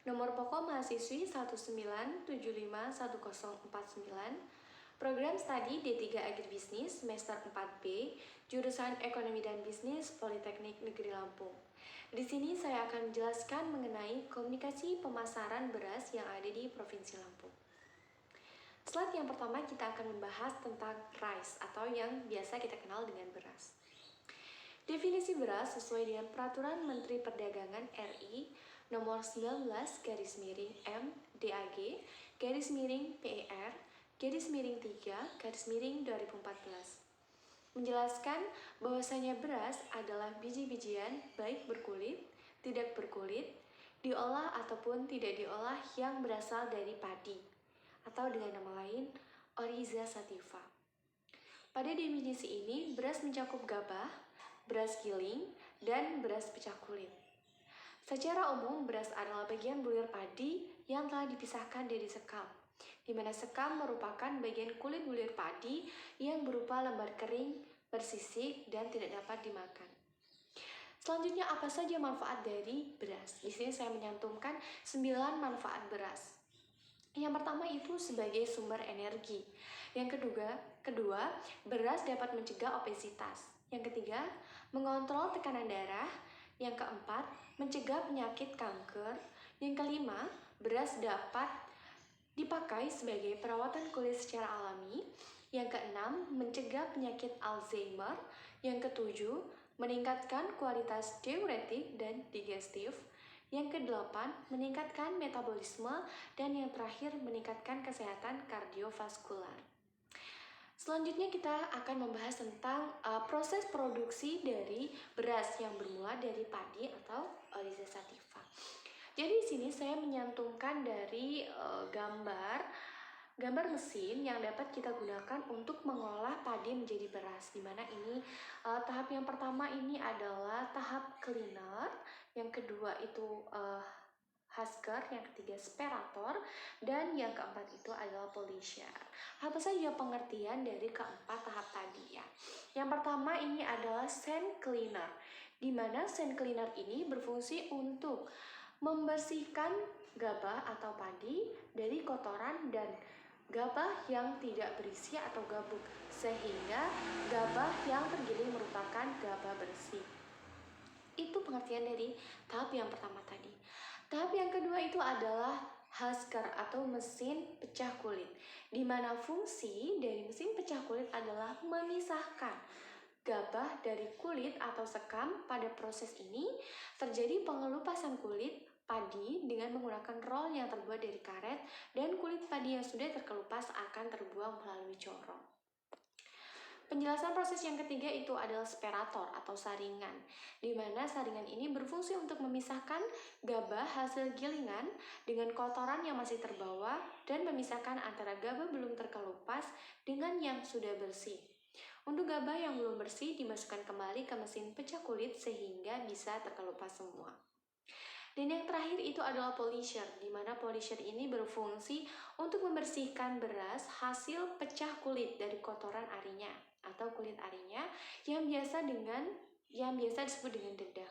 Nomor pokok mahasiswi 1975149, Program Studi D3 Agribisnis semester 4B, jurusan Ekonomi dan Bisnis Politeknik Negeri Lampung. Di sini saya akan menjelaskan mengenai komunikasi pemasaran beras yang ada di Provinsi Lampung. Slide yang pertama kita akan membahas tentang rice atau yang biasa kita kenal dengan beras. Definisi beras sesuai dengan Peraturan Menteri Perdagangan RI Nomor 19/MDAG/PER/3/2014 menjelaskan bahwasanya beras adalah biji-bijian baik berkulit, tidak berkulit, diolah ataupun tidak diolah yang berasal dari padi atau dengan nama lain Oryza sativa. Pada definisi ini, beras mencakup gabah, beras giling, dan beras pecah kulit. Secara umum, beras adalah bagian bulir padi yang telah dipisahkan dari sekam, di mana sekam merupakan bagian kulit bulir padi yang berupa lembar kering, bersisik, dan tidak dapat dimakan. Selanjutnya, apa saja manfaat dari beras? Di sini saya menyantumkan 9 manfaat beras. Yang pertama itu sebagai sumber energi. Yang kedua, beras dapat mencegah obesitas. Yang ketiga, mengontrol tekanan darah. Yang keempat, mencegah penyakit kanker. Yang kelima, beras dapat dipakai sebagai perawatan kulit secara alami. Yang keenam, mencegah penyakit Alzheimer. Yang ketujuh, meningkatkan kualitas diuretik dan digestif. Yang kedelapan, meningkatkan metabolisme. Dan yang terakhir, meningkatkan kesehatan kardiovaskular. Selanjutnya kita akan membahas tentang proses produksi dari beras yang bermula dari padi atau Oryza sativa. Jadi di sini saya menyantumkan dari gambar mesin yang dapat kita gunakan untuk mengolah padi menjadi beras. Di mana ini tahap yang pertama ini adalah tahap cleaner, yang kedua itu husker, yang ketiga separator, dan yang keempat itu adalah polisher. Apa saja pengertian dari keempat tahap tadi ya? Yang pertama ini adalah sand cleaner, di mana sand cleaner ini berfungsi untuk membersihkan gabah atau padi dari kotoran dan gabah yang tidak berisi atau gabuk, sehingga gabah yang tergiling merupakan gabah bersih. Itu pengertian dari tahap yang pertama tadi. Tahap yang kedua itu adalah husker atau mesin pecah kulit, di mana fungsi dari mesin pecah kulit adalah memisahkan gabah dari kulit atau sekam. Pada proses ini terjadi pengelupasan kulit padi dengan menggunakan roll yang terbuat dari karet, dan kulit padi yang sudah terkelupas akan terbuang melalui corong. Penjelasan proses yang ketiga itu adalah separator atau saringan, di mana saringan ini berfungsi untuk memisahkan gabah hasil gilingan dengan kotoran yang masih terbawa dan memisahkan antara gabah belum terkelupas dengan yang sudah bersih. Untuk gabah yang belum bersih dimasukkan kembali ke mesin pecah kulit sehingga bisa terkelupas semua. Dan yang terakhir itu adalah polisher, di mana polisher ini berfungsi untuk membersihkan beras hasil pecah kulit dari kotoran arinya atau kulit arinya yang biasa disebut dengan dedak.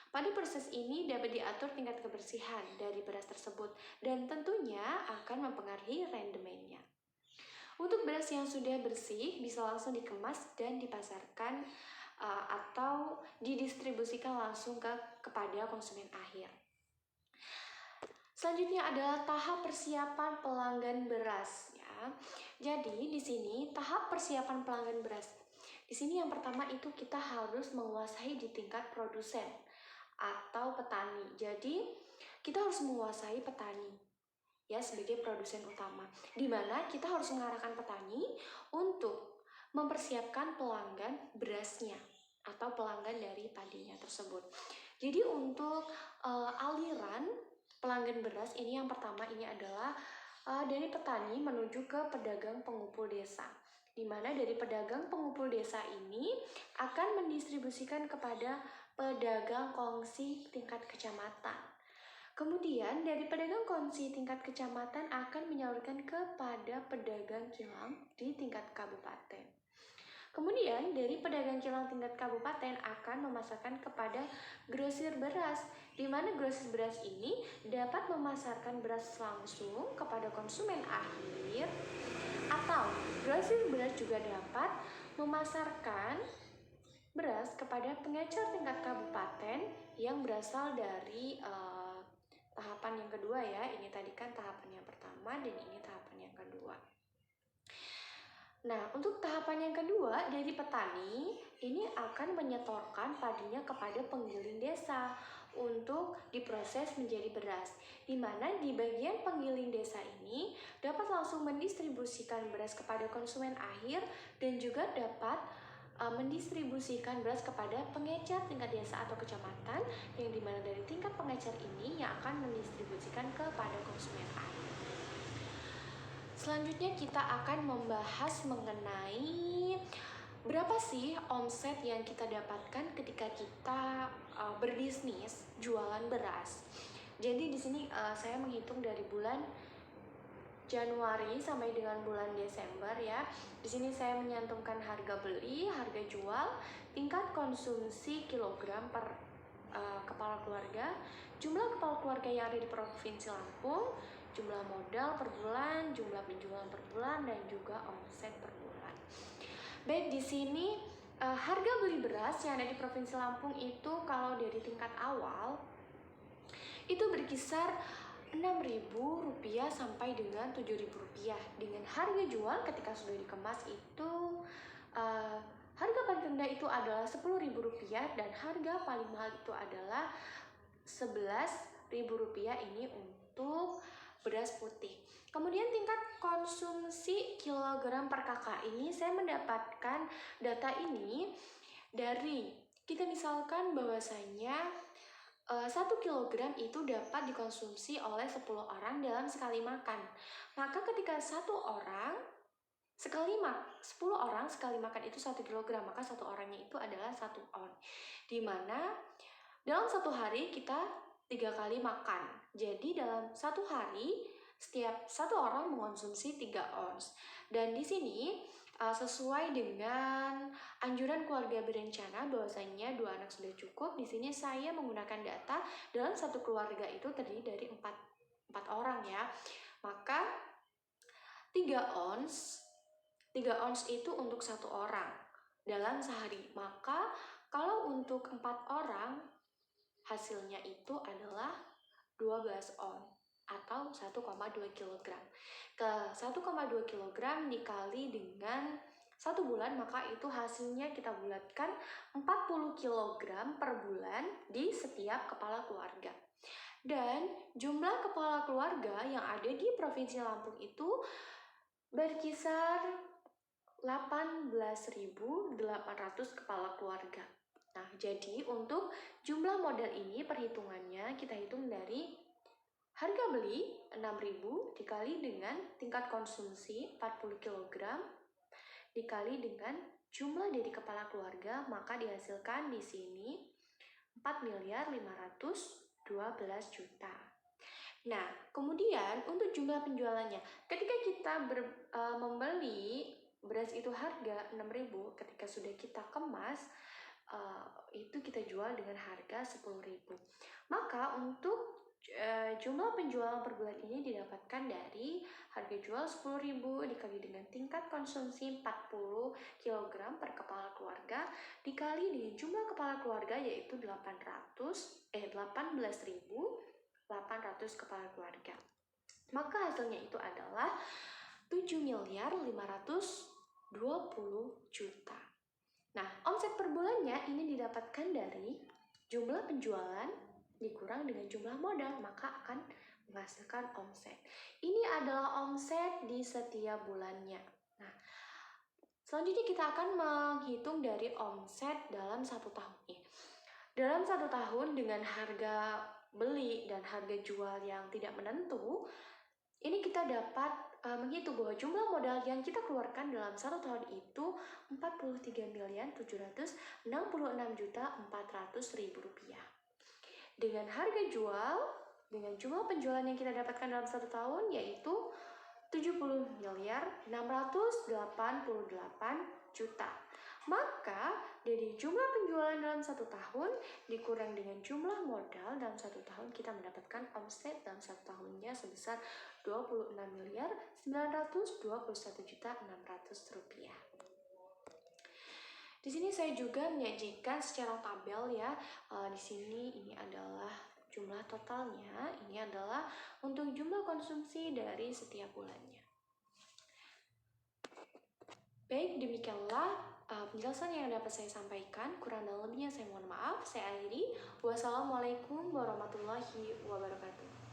Pada proses ini dapat diatur tingkat kebersihan dari beras tersebut dan tentunya akan mempengaruhi rendemennya. Untuk beras yang sudah bersih bisa langsung dikemas dan dipasarkan atau didistribusikan langsung kepada konsumen akhir. Selanjutnya adalah tahap persiapan pelanggan beras ya. Jadi di sini tahap persiapan pelanggan beras. Di sini yang pertama itu kita harus menguasai di tingkat produsen atau petani. Jadi kita harus menguasai petani ya sebagai produsen utama, di mana kita harus mengarahkan petani untuk mempersiapkan pelanggan berasnya atau pelanggan dari padinya tersebut. Jadi untuk aliran pelanggan beras ini yang pertama ini adalah dari petani menuju ke pedagang pengumpul desa, di mana dari pedagang pengumpul desa ini akan mendistribusikan kepada pedagang kongsi tingkat kecamatan. Kemudian dari pedagang kongsi tingkat kecamatan akan menyalurkan kepada pedagang kilang di tingkat kabupaten. Kemudian dari pedagang kilang tingkat kabupaten akan memasarkan kepada grosir beras, di mana grosir beras ini dapat memasarkan beras langsung kepada konsumen akhir, atau grosir beras juga dapat memasarkan beras kepada pengecer tingkat kabupaten yang berasal dari tahapan yang kedua ya. Ini tadi kan tahapan yang pertama dan ini tahapan yang kedua. Nah, untuk tahapan yang kedua dari petani, ini akan menyetorkan padinya kepada penggiling desa untuk diproses menjadi beras. Di mana di bagian penggiling desa ini dapat langsung mendistribusikan beras kepada konsumen akhir dan juga dapat mendistribusikan beras kepada pengecer tingkat desa atau kecamatan, yang dimana dari tingkat pengecer ini yang akan mendistribusikan kepada konsumen akhir. Selanjutnya kita akan membahas mengenai berapa sih omset yang kita dapatkan ketika kita berbisnis jualan beras. Jadi di sini saya menghitung dari bulan Januari sampai dengan bulan Desember ya. Di sini saya menyantumkan harga beli, harga jual, tingkat konsumsi kilogram per kepala keluarga, jumlah kepala keluarga yang ada di Provinsi Lampung, jumlah modal per bulan, jumlah penjualan per bulan, dan juga omset per bulan. Baik, di sini harga beli beras yang ada di Provinsi Lampung itu kalau dari tingkat awal itu berkisar Rp6.000 sampai dengan Rp7.000. Dengan harga jual ketika sudah dikemas itu harga paling rendah itu adalah Rp10.000 dan harga paling mahal itu adalah Rp11.000 ini untuk beras putih. Kemudian tingkat konsumsi kilogram per kakak ini saya mendapatkan data ini dari kita misalkan bahwasanya 1 kilogram itu dapat dikonsumsi oleh 10 orang dalam sekali makan. Maka ketika 10 orang sekali makan itu 1 kilogram, maka 1 orangnya itu adalah 1 on. Dimana dalam 1 hari kita 3 kali makan. Jadi dalam 1 hari setiap 1 orang mengonsumsi 3 ons. Dan di sini sesuai dengan anjuran keluarga berencana bahwasanya 2 anak sudah cukup. Di sini saya menggunakan data dalam 1 keluarga itu terdiri dari 4 orang ya. Maka 3 ons itu untuk 1 orang dalam sehari. Maka kalau untuk 4 orang hasilnya itu adalah 12 on atau 1,2 kg. Ke 1,2 kg dikali dengan 1 bulan, maka itu hasilnya kita bulatkan 40 kg per bulan di setiap kepala keluarga. Dan jumlah kepala keluarga yang ada di Provinsi Lampung itu berkisar 18.800 kepala keluarga. Nah, jadi untuk jumlah modal ini perhitungannya kita hitung dari harga beli 6.000 dikali dengan tingkat konsumsi 40 kg dikali dengan jumlah dari kepala keluarga, maka dihasilkan di sini 4.512.000.000. Nah, kemudian untuk jumlah penjualannya, ketika kita membeli beras itu harga 6.000, ketika sudah kita kemas itu kita jual dengan harga 10.000. Maka untuk jumlah penjualan per bulan ini didapatkan dari harga jual 10.000 dikali dengan tingkat konsumsi 40 kg per kepala keluarga dikali dengan jumlah kepala keluarga yaitu 18.800 kepala keluarga. Maka hasilnya itu adalah 7.520.000.000. Nah, omset per bulannya ini didapatkan dari jumlah penjualan dikurang dengan jumlah modal, maka akan menghasilkan omset. Ini adalah omset di setiap bulannya. Nah, selanjutnya kita akan menghitung dari omset dalam 1 tahun ini. Dalam 1 tahun dengan harga beli dan harga jual yang tidak menentu, ini kita dapat menghitung bahwa jumlah modal yang kita keluarkan dalam 1 tahun itu Rp43.766.400.000. Dengan harga jual, dengan jumlah penjualan yang kita dapatkan dalam 1 tahun yaitu 70.688.000.000. Maka dari jumlah penjualan dalam 1 tahun dikurang dengan jumlah modal dalam 1 tahun, kita mendapatkan omset dalam 1 tahunnya sebesar Rp26.921.600. Di sini saya juga menyajikan secara tabel ya. Di sini ini adalah jumlah totalnya, ini adalah untuk jumlah konsumsi dari setiap bulannya. Baik, demikianlah penjelasan yang dapat saya sampaikan. Kurang dan lebihnya saya mohon maaf. Saya akhiri. Wassalamualaikum warahmatullahi wabarakatuh.